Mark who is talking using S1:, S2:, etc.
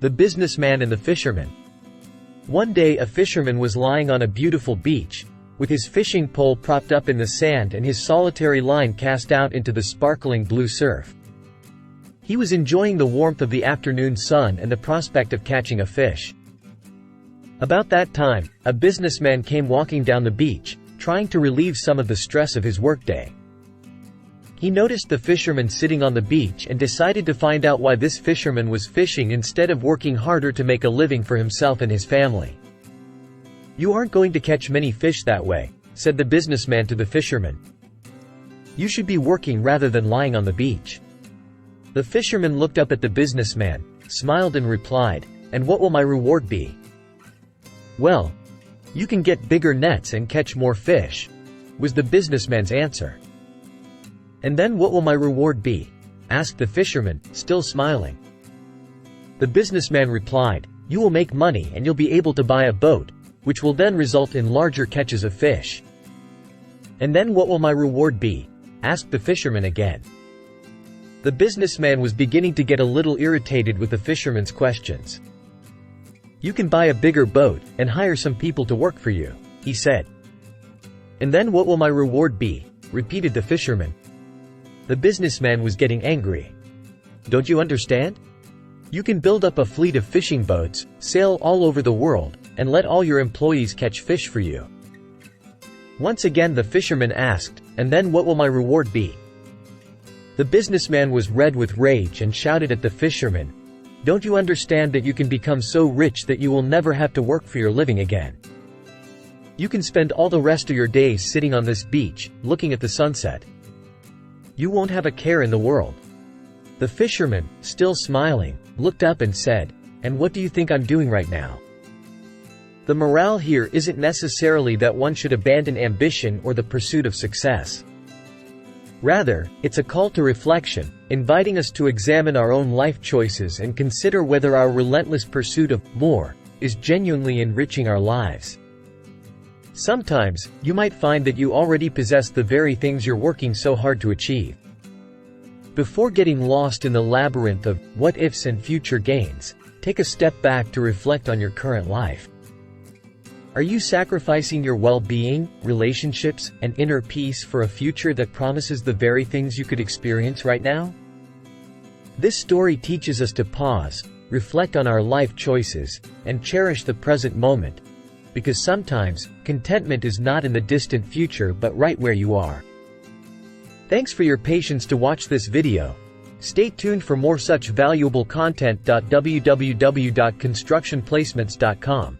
S1: The Businessman and the Fisherman. One day a fisherman was lying on a beautiful beach, with his fishing pole propped up in the sand and his solitary line cast out into the sparkling blue surf. He was enjoying the warmth of the afternoon sun and the prospect of catching a fish. About that time, a businessman came walking down the beach, trying to relieve some of the stress of his workday. He noticed the fisherman sitting on the beach and decided to find out why this fisherman was fishing instead of working harder to make a living for himself and his family. "You aren't going to catch many fish that way," said the businessman to the fisherman. "You should be working rather than lying on the beach." The fisherman looked up at the businessman, smiled and replied, "And what will my reward be?" "Well, you can get bigger nets and catch more fish," was the businessman's answer. "And then what will my reward be?" asked the fisherman, still smiling. The businessman replied, "You will make money and you'll be able to buy a boat, which will then result in larger catches of fish." "And then what will my reward be?" asked the fisherman again. The businessman was beginning to get a little irritated with the fisherman's questions. "You can buy a bigger boat and hire some people to work for you," he said. "And then what will my reward be?" repeated the fisherman. The businessman was getting angry. "Don't you understand? You can build up a fleet of fishing boats, sail all over the world, and let all your employees catch fish for you." Once again the fisherman asked, "And then what will my reward be?" The businessman was red with rage and shouted at the fisherman, "Don't you understand that you can become so rich that you will never have to work for your living again? You can spend all the rest of your days sitting on this beach, looking at the sunset. You won't have a care in the world." The fisherman, still smiling, looked up and said, "And what do you think I'm doing right now?" The morale here isn't necessarily that one should abandon ambition or the pursuit of success. Rather, it's a call to reflection, inviting us to examine our own life choices and consider whether our relentless pursuit of more is genuinely enriching our lives. Sometimes, you might find that you already possess the very things you're working so hard to achieve. Before getting lost in the labyrinth of what-ifs and future gains, take a step back to reflect on your current life. Are you sacrificing your well-being, relationships, and inner peace for a future that promises the very things you could experience right now? This story teaches us to pause, reflect on our life choices, and cherish the present moment, because sometimes, contentment is not in the distant future but right where you are. Thanks for your patience to watch this video. Stay tuned for more such valuable content. www.constructionplacements.com